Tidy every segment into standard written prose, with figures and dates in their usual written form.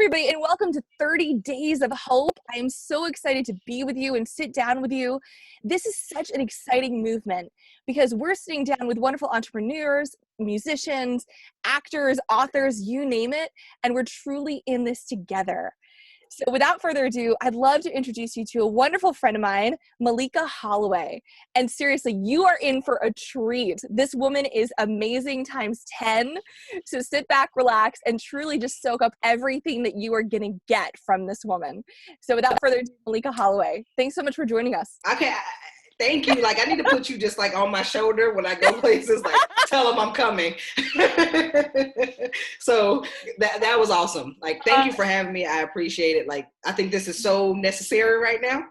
everybody, and welcome to 30 Days of Hope. I am so excited to be with you and sit down with you. This is such an exciting movement because we're sitting down with wonderful entrepreneurs, musicians, actors, authors, you name it, and we're truly in this together. So without further ado, I'd love to introduce you to a wonderful friend of mine, Maleeka Holloway. And seriously, you are in for a treat. This woman is amazing times 10. So sit back, relax, and truly just soak up everything that you are going to get from this woman. So without further ado, Maleeka Holloway, thanks so much for joining us. Okay. Thank you. Like, I need to put you just like on my shoulder when I go places, like tell them I'm coming. So that was awesome. Like, thank you for having me. I appreciate it. Like, I think this is so necessary right now.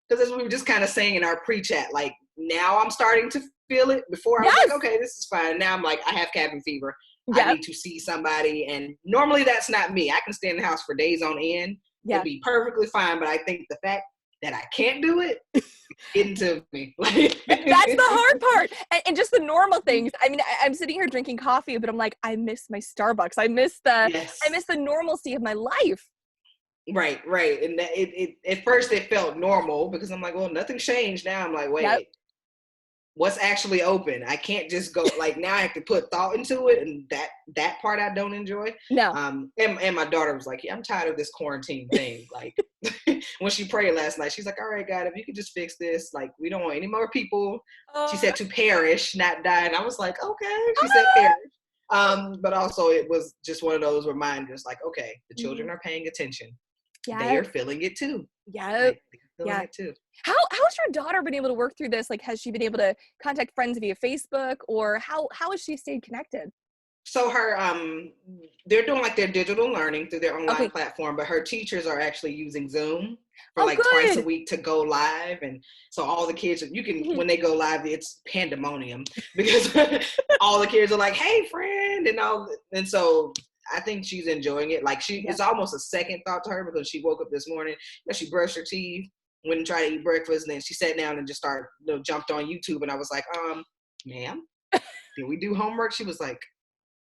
Because as we were just kind of saying in our pre-chat, like now I'm starting to feel it. Before I was like, okay, this is fine. Now I'm like, I have cabin fever. Yep. I need to see somebody. And normally that's not me. I can stay in the house for days on end. It'd be perfectly fine. But I think the fact that I can't do it, getting to me. That's the hard part. And just the normal things. I mean, I'm sitting here drinking coffee, but I'm like, I miss my Starbucks. I miss the normalcy of my life. Right. And at first it felt normal because I'm like, well, nothing's changed. Now I'm like, wait, what's actually open? I can't just go, like, now I have to put thought into it, and that part I don't enjoy. No. And my daughter was like, yeah, I'm tired of this quarantine thing. Like, when she prayed last night, she's like, all right, God, if you could just fix this, like, we don't want any more people. She said to perish, not die. And I was like, okay. She said perish. But also it was just one of those reminders, like, okay, the children are paying attention. Yep. They are feeling it too. Yep. It too. How's your daughter been able to work through this? Like, has she been able to contact friends via Facebook, or how has she stayed connected? So they're doing like their digital learning through their online platform, but her teachers are actually using Zoom for twice a week to go live. And so all the kids, you can, when they go live, it's pandemonium because all the kids are like, hey friend, and so I think she's enjoying it. Like it's almost a second thought to her because she woke up this morning, she brushed her teeth, went and tried to eat breakfast, and then she sat down and just started, jumped on YouTube. And I was like, ma'am, did we do homework? She was like,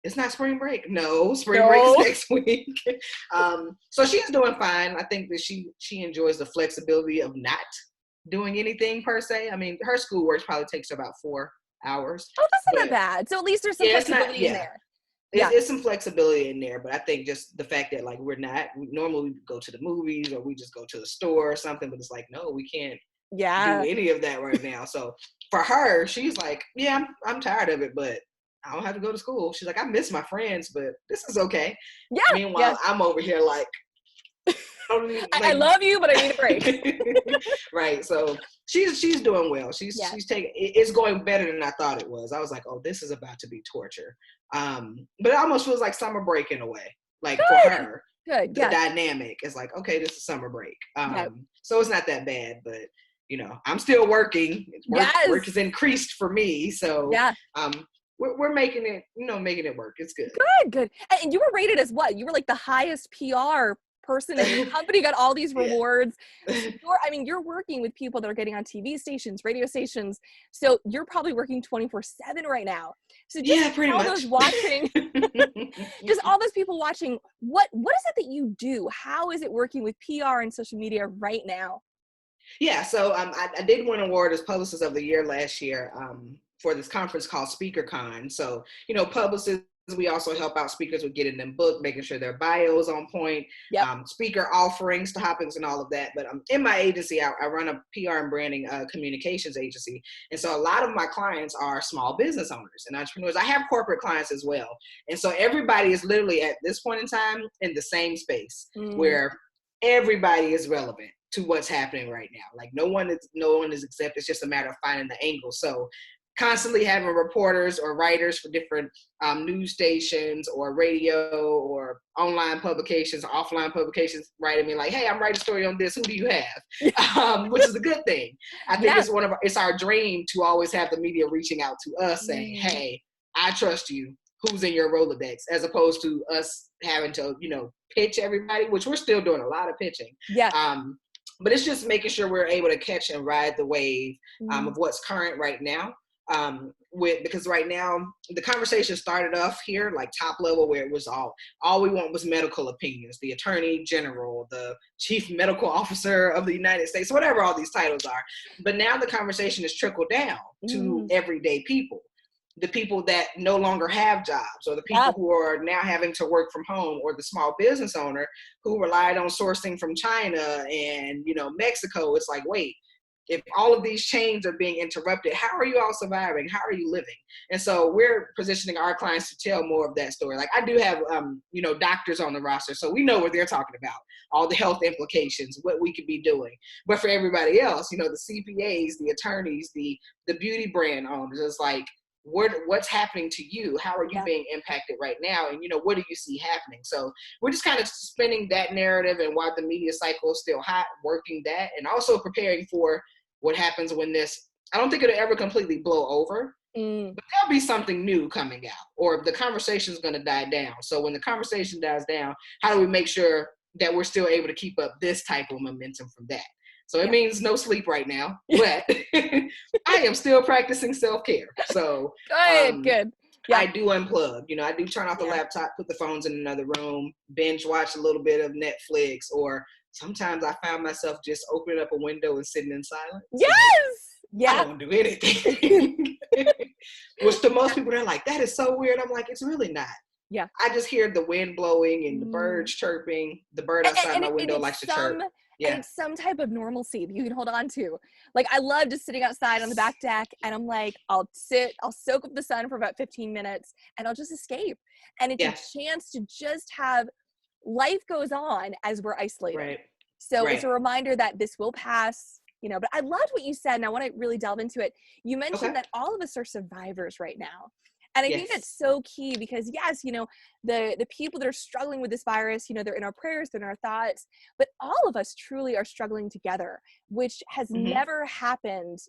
it's not spring break. No, spring break is next week. So she's doing fine. I think that she enjoys the flexibility of not doing anything per se. I mean, her schoolwork probably takes about 4 hours. Oh, that's not that bad. So at least there's some flexibility in there. There's some flexibility in there, but I think just the fact that like we normally go to the movies or we just go to the store or something, but it's like, no, we can't do any of that right now. So for her, she's like, yeah, I'm tired of it, but I don't have to go to school. She's like, I miss my friends, but this is okay. Yeah. Meanwhile, I'm over here like, I love you, but I need a break. Right. So she's doing well. She's taking it's going better than I thought it was. I was like, oh, this is about to be torture. But it almost feels like summer break in a way. Like for her, the dynamic is like, okay, this is summer break. So it's not that bad, but I'm still working. Work has increased for me. So we're making it, making it work. It's good. Good. And you were rated as what? You were like the highest PR person in the company, got all these rewards. You're working with people that are getting on TV stations, radio stations. So you're probably working 24/7 right now. So just pretty much. Those watching, just all those people watching, what is it that you do? How is it working with PR and social media right now? Yeah. So I did win an award as Publicist of the Year last year for this conference called SpeakerCon. So, Publicist, we also help out speakers with getting them booked, making sure their bio is on point, speaker offerings, topics, and all of that. But in my agency, I run a PR and branding communications agency. And so a lot of my clients are small business owners and entrepreneurs. I have corporate clients as well. And so everybody is literally at this point in time in the same space where everybody is relevant to what's happening right now. Like no one is exempt. It's just a matter of finding the angle. So constantly having reporters or writers for different news stations or radio or online publications, offline publications writing me like, hey, I'm writing a story on this. Who do you have? Which is a good thing. I think it's our dream to always have the media reaching out to us saying, hey, I trust you. Who's in your Rolodex? As opposed to us having to, pitch everybody, which we're still doing a lot of pitching. Yeah. But it's just making sure we're able to catch and ride the wave of what's current right now. Because right now the conversation started off here like top level, where it was all we want was medical opinions, the attorney general, the chief medical officer of the United States, whatever all these titles are. But now the conversation has trickled down to everyday people, the people that no longer have jobs, or the people who are now having to work from home, or the small business owner who relied on sourcing from China and, Mexico. It's like, wait, if all of these chains are being interrupted, how are you all surviving? How are you living? And so we're positioning our clients to tell more of that story. Like, I do have, doctors on the roster, so we know what they're talking about, all the health implications, what we could be doing. But for everybody else, the CPAs, the attorneys, the beauty brand owners, it's like, what's happening to you? How are you being impacted right now? And, what do you see happening? So we're just kind of spinning that narrative, and while the media cycle is still hot, working that, and also preparing for what happens when this, I don't think it'll ever completely blow over, but there'll be something new coming out, or the conversation is going to die down. So when the conversation dies down, how do we make sure that we're still able to keep up this type of momentum from that? So it means no sleep right now, but I am still practicing self-care. So good. Yeah. I do unplug. I do turn off the laptop, put the phones in another room, binge watch a little bit of Netflix, or sometimes I find myself just opening up a window and sitting in silence. Yes. I don't do anything. Which to most people, they're like, that is so weird. I'm like, it's really not. Yeah. I just hear the wind blowing and the birds chirping. The bird outside my window likes to chirp. And it's some type of normalcy that you can hold on to. Like, I love just sitting outside on the back deck, and I'm like, I'll soak up the sun for about 15 minutes, and I'll just escape. And it's a chance to just have life goes on as we're isolated. Right. So it's a reminder that this will pass, but I loved what you said, and I want to really delve into it. You mentioned that all of us are survivors right now. And I think that's so key, because the people that are struggling with this virus, they're in our prayers, they're in our thoughts, but all of us truly are struggling together, which has never happened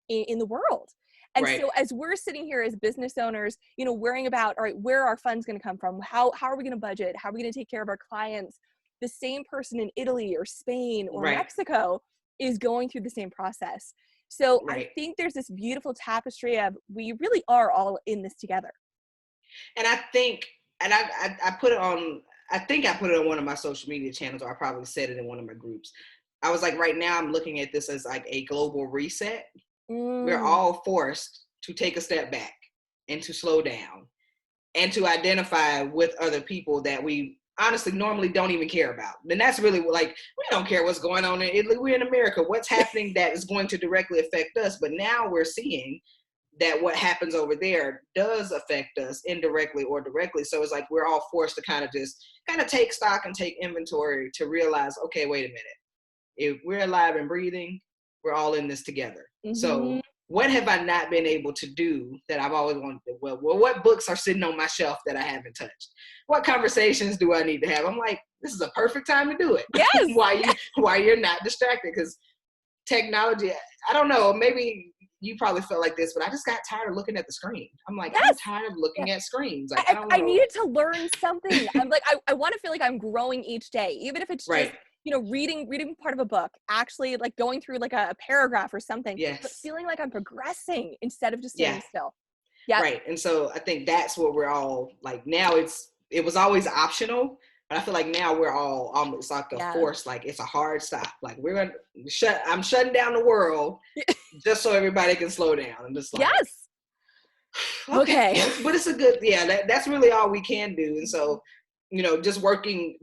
in the world. And so as we're sitting here as business owners, worrying about, all right, where are our funds going to come from? How are we going to budget? How are we going to take care of our clients? The same person in Italy or Spain or Mexico is going through the same process. So I think there's this beautiful tapestry of, we really are all in this together. And I think, and I put it on, I think I put it on one of my social media channels, or I probably said it in one of my groups. I was like, right now I'm looking at this as like a global reset. We're all forced to take a step back and to slow down and to identify with other people that we honestly normally don't even care about. And that's really like, we don't care what's going on in Italy. We're in America. What's happening that is going to directly affect us? But now we're seeing that what happens over there does affect us indirectly or directly. So it's like we're all forced to kind of take stock and take inventory to realize, okay, wait a minute. If we're alive and breathing, we're all in this together. So what have I not been able to do that I've always wanted to do? Well, what books are sitting on my shelf that I haven't touched? What conversations do I need to have? I'm like, this is a perfect time to do it. Yes. Why you're not distracted? Because technology, I don't know, maybe you probably felt like this, but I just got tired of looking at the screen. I'm like, I'm tired of looking at screens. Like, I needed to learn something. I'm like, I want to feel like I'm growing each day, even if it's just, reading part of a book, actually like going through like a paragraph or something, but feeling like I'm progressing instead of just standing still. Yeah. Right. And so I think that's what we're all like now. It was always optional, but I feel like now we're all almost like a force, like it's a hard stop. Like I'm shutting down the world just so everybody can slow down. And just like, okay. But it's a good, that's really all we can do. And so, just working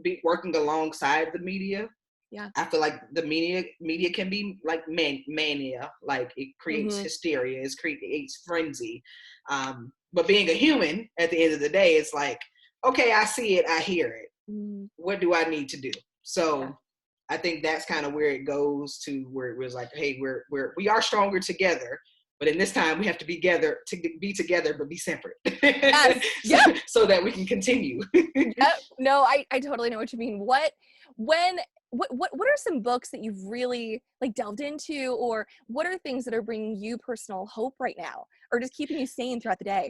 alongside the media. Yeah. I feel like the media can be like mania, like it creates hysteria, it creates frenzy. But being a human at the end of the day, it's like, okay, I see it, I hear it. What do I need to do? So I think that's kind of where it goes to, where it was like, hey, we are stronger together. But in this time, we have to be together, but be separate. Yes. So that we can continue. No, I totally know what you mean. What are some books that you've really like delved into, or what are things that are bringing you personal hope right now, or just keeping you sane throughout the day?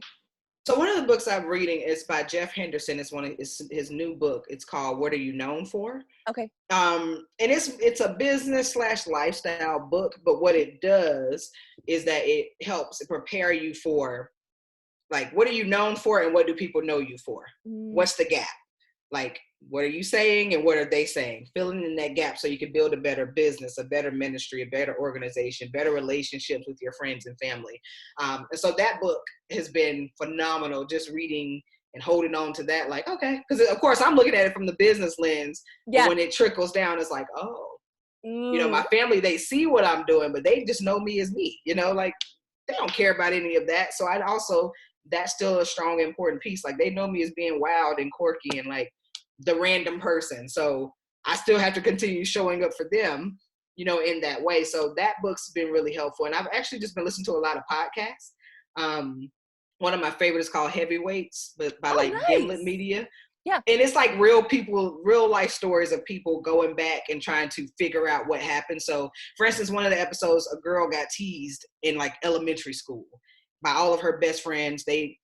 So one of the books I'm reading is by Jeff Henderson. It's his new book. It's called What Are You Known For? Okay. And it's a business / lifestyle book, but what it does is that it helps prepare you for, like, what are you known for and what do people know you for? What's the gap? Like, what are you saying and what are they saying? Filling in that gap so you can build a better business, a better ministry, a better organization, better relationships with your friends and family. And so that book has been phenomenal, just reading and holding on to that. Like, okay, because of course I'm looking at it from the business lens. Yeah. But when it trickles down, it's like, oh, you know, my family, they see what I'm doing, but they just know me as me, you know, like they don't care about any of that. So that's still a strong, important piece. Like they know me as being wild and quirky and like the random person. So I still have to continue showing up for them, you know, in that way. So that book's been really helpful. And I've actually just been listening to a lot of podcasts. One of my favorites is called Heavyweights, but by nice. Gimlet Media. Yeah. And it's like real people, real life stories of people going back and trying to figure out what happened. So for instance, one of the episodes, a girl got teased in like elementary school by all of her best friends. They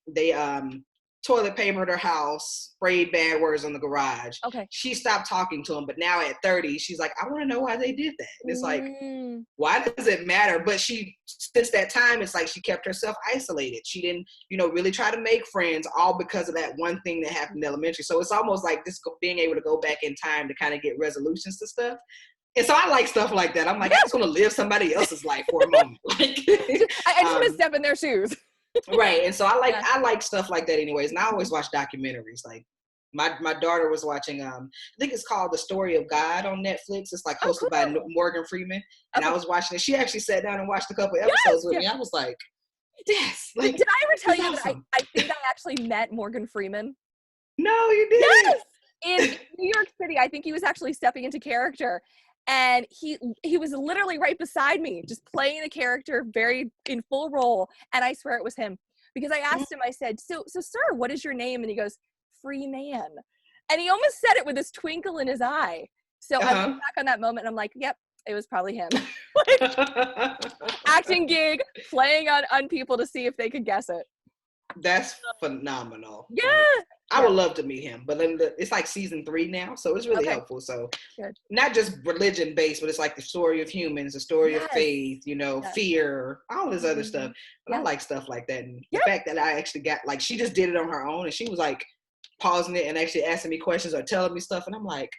toilet papered her house, sprayed bad words on the garage. Okay. She stopped talking to them, but now at 30, she's like, I want to know why they did that. And it's like, why does it matter? But since that time, it's like she kept herself isolated. She didn't, you know, really try to make friends, all because of that one thing that happened in elementary. So it's almost like this being able to go back in time to kind of get resolutions to stuff. And so I like stuff like that. I'm like, I just want to live somebody else's life for a moment. Like, I just want to step in their shoes. Right. And so I like stuff like that anyways. And I always watch documentaries. Like my daughter was watching, I think it's called The Story of God on Netflix. It's like hosted by Morgan Freeman. And I was watching it. She actually sat down and watched a couple episodes with me. I was like, yes. Like, did I ever tell you that I think I actually met Morgan Freeman? No, you didn't. Yes. In New York City. I think he was actually stepping into character. And he was literally right beside me, just playing the character very in full role. And I swear it was him, because I asked him, I said, so sir, what is your name? And he goes, Free Man. And he almost said it with this twinkle in his eye. So I look back on that moment and I'm like, yep, it was probably him. Acting gig, playing on people to see if they could guess it. That's phenomenal. Yeah. I would love to meet him, but then it's like season 3 now, so it's really helpful. So not just religion based, but it's like the story of humans, the story of faith, you know, fear, all this other stuff. But I like stuff like that. And the fact that I actually got, like, she just did it on her own, and she was like pausing it and actually asking me questions or telling me stuff, and I'm like,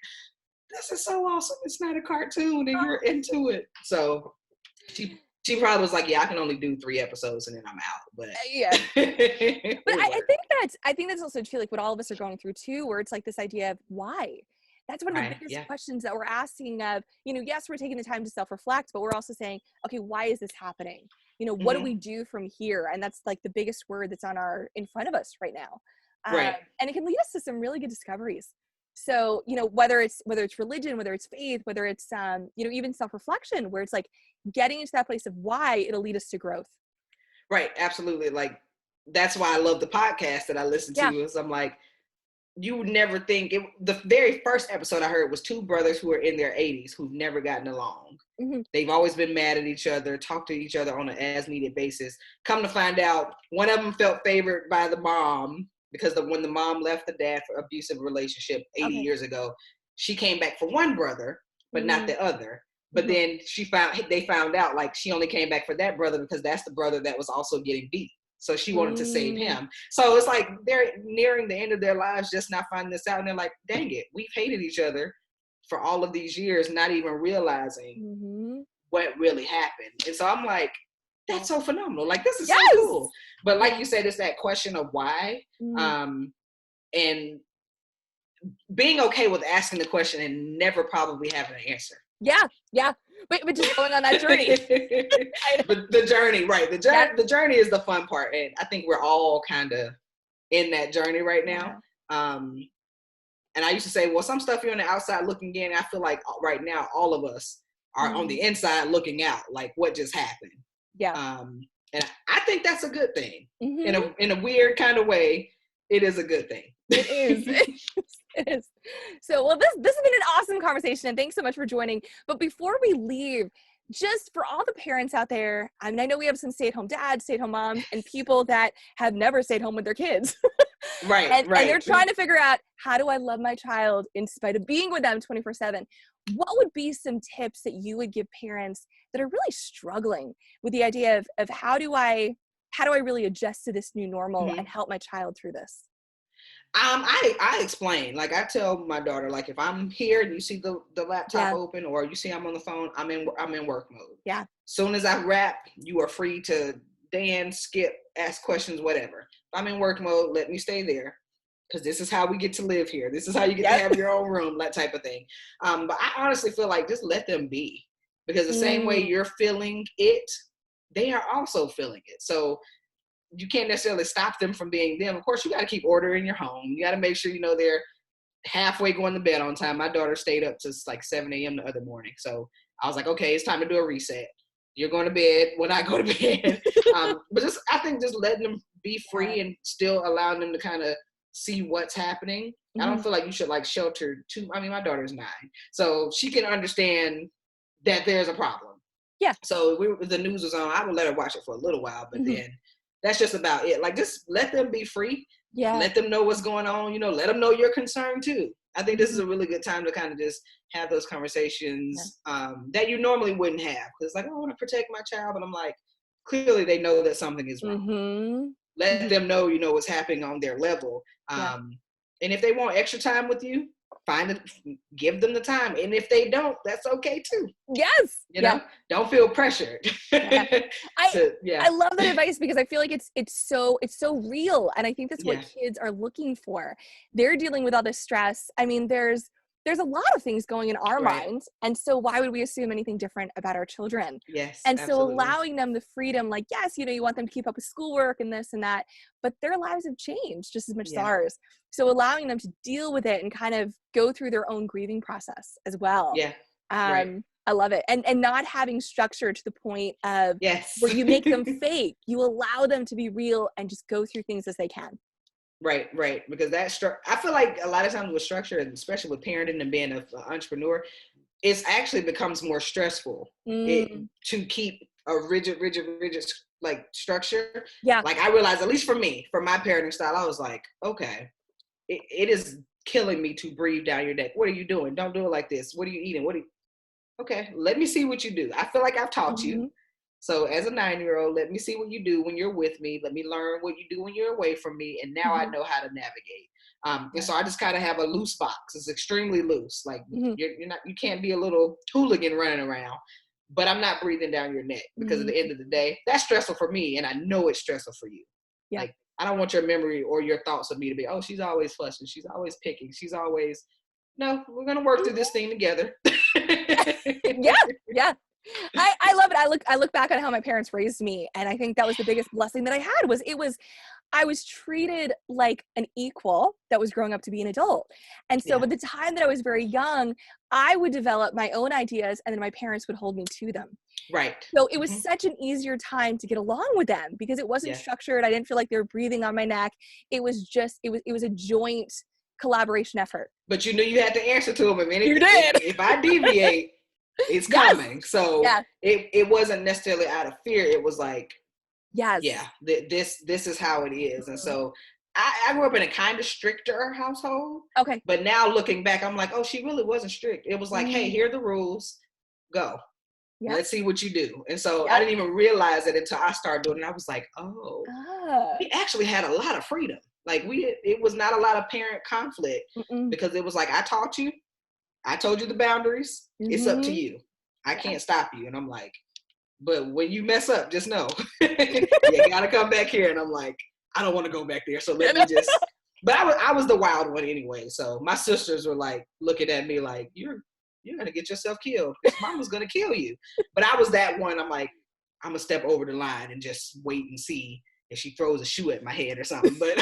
this is so awesome. It's not a cartoon, and you're into it. So she probably was like, yeah, I can only do 3 episodes and then I'm out. But but I think that's also too, like, what all of us are going through too, where it's like this idea of why. That's one of the biggest questions that we're asking of, you know, yes, we're taking the time to self-reflect, but we're also saying, okay, why is this happening? You know, what do we do from here? And that's like the biggest word that's in front of us right now. And it can lead us to some really good discoveries. So, you know, whether it's religion, whether it's faith, whether it's, you know, even self-reflection, where it's like getting into that place of why, it'll lead us to growth. Right. Absolutely. Like, that's why I love the podcast that I listen to. Is I'm like, you would never think the very first episode I heard was 2 brothers who are in their 80s who've never gotten along. They've always been mad at each other, talk to each other on an as needed basis. Come to find out, one of them felt favored by the mom, because when the mom left the dad for abusive relationship 80 years ago, she came back for one brother, but not the other. But then they found out, like, she only came back for that brother because that's the brother that was also getting beat. So she wanted to save him. So it's like they're nearing the end of their lives, just not finding this out. And they're like, dang it, we've hated each other for all of these years, not even realizing what really happened. And so I'm like, that's so phenomenal. Like, this is so cool. But like you said, it's that question of why. And being okay with asking the question and never probably having an answer. Yeah. But just going on that journey. the journey, right. The journey is the fun part. And I think we're all kind of in that journey right now. And I used to say, well, some stuff you're on the outside looking in. I feel like right now, all of us are on the inside looking out, like what just happened. And I think that's a good thing. In a weird kind of way, it is a good thing. It is. It is. So, well, this has been an awesome conversation, and thanks so much for joining. But before we leave, just for all the parents out there, I mean, I know we have some stay-at-home dads, stay-at-home moms, and people that have never stayed home with their kids. Right, and right. they're trying to figure out, how do I love my child in spite of being with them 24/7? What would be some tips that you would give parents that are really struggling with the idea of how do I really adjust to this new normal Mhm. and help my child through this? I explain, like I tell my daughter, like if I'm here and you see the laptop Yeah. open or you see I'm on the phone, I'm in work mode. Yeah. Soon as I wrap, you are free to dance, skip, ask questions, whatever. If I'm in work mode, let me stay there because this is how we get to live here. This is how you get to Yep. have your own room, that type of thing. But I honestly feel like just let them be, because the same way you're feeling it, they are also feeling it. So you can't necessarily stop them from being them. Of course, you got to keep order in your home. You got to make sure, they're halfway going to bed on time. My daughter stayed up to like 7 a.m. the other morning. So I was like, okay, it's time to do a reset. You're going to bed when I go to bed. But I think just letting them be free and still allowing them to kind of see what's happening. I don't feel like you should like shelter too. I mean, my daughter's 9, so she can understand that there's a problem. Yeah. So the news was on. I would let her watch it for a little while, but then that's just about it. Like, just let them be free. Yeah. Let them know what's going on. Let them know you're concerned too. I think this is a really good time to kind of just have those conversations that you normally wouldn't have. Because it's like, I want to protect my child, but I'm like, clearly they know that something is wrong. Let them know, what's happening on their level. And if they want extra time with you, give them the time. And if they don't, that's okay too. Yes. Don't feel pressured. I love that advice, because I feel like it's so real. And I think that's what kids are looking for. They're dealing with all this stress. I mean, there's a lot of things going in our minds. And so why would we assume anything different about our children? Yes. And absolutely. so allowing them the freedom, like, yes, you want them to keep up with schoolwork and this and that, but their lives have changed just as much as ours. So allowing them to deal with it and kind of go through their own grieving process as well. Yeah. I love it. And not having structure to the point of where you make them fake. You allow them to be real and just go through things as they can. Right. Because I feel like a lot of times with structure, especially with parenting and being an entrepreneur, it actually becomes more stressful to keep a rigid like structure. Yeah. Like I realized, at least for me, for my parenting style, I was like, okay, it is killing me to breathe down your neck. What are you doing? Don't do it like this. What are you eating? Okay, let me see what you do. I feel like I've taught you. So as a 9-year-old, let me see what you do when you're with me. Let me learn what you do when you're away from me. And now I know how to navigate. And so I just kind of have a loose box. It's extremely loose. Like you can't be a little hooligan running around, but I'm not breathing down your neck, because at the end of the day, that's stressful for me. And I know it's stressful for you. Yeah. Like, I don't want your memory or your thoughts of me to be, oh, she's always fussing. She's always picking. No, we're going to work through this thing together. Yeah. I love it. I look back on how my parents raised me, and I think that was the biggest blessing that I had. I was treated like an equal that was growing up to be an adult. And so by the time that I was very young, I would develop my own ideas, and then my parents would hold me to them. Right. So it was such an easier time to get along with them, because it wasn't structured. I didn't feel like they were breathing on my neck. It was just, it was a joint collaboration effort. But you knew you had to answer to them. You did. If I deviate, it's coming. So it wasn't necessarily out of fear. It was like, this is how it is. And so I grew up in a kind of stricter household. Okay. But now looking back, I'm like, oh, she really wasn't strict. It was like, hey, here are the rules. Go. Yep. Let's see what you do. And so I didn't even realize it until I started doing it. I was like, we actually had a lot of freedom. Like it was not a lot of parent conflict, because it was like, I taught you. I told you the boundaries. It's up to you. I can't stop you. And I'm like, but when you mess up, just know you gotta come back here. And I'm like, I don't want to go back there. So let me just. But I was the wild one anyway. So my sisters were like looking at me like, you're gonna get yourself killed. Mama's gonna kill you. But I was that one. I'm like, I'm gonna step over the line and just wait and see if she throws a shoe at my head or something. But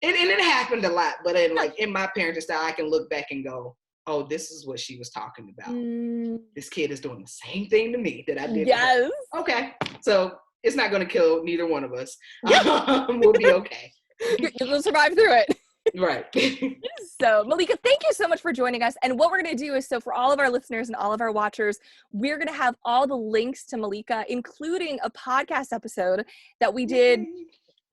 it happened a lot. But in my parenting style, I can look back and go, oh, this is what she was talking about. This kid is doing the same thing to me that I did. Yes. Okay. So it's not going to kill neither one of us. We'll be okay. You'll survive through it. Right. So Maleeka, thank you so much for joining us. And what we're going to do is, so for all of our listeners and all of our watchers, we're going to have all the links to Maleeka, including a podcast episode that we did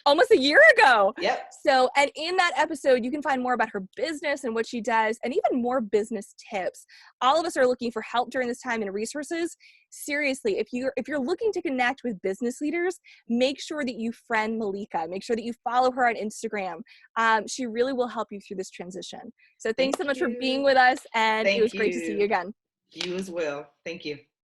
almost a year ago. Yep. So, and in that episode, you can find more about her business and what she does, and even more business tips. All of us are looking for help during this time and resources. Seriously, if you're looking to connect with business leaders, make sure that you friend Maleeka. Make sure that you follow her on Instagram. She really will help you through this transition. So thanks so much for being with us, and it was great to see you again. You as well. Thank you.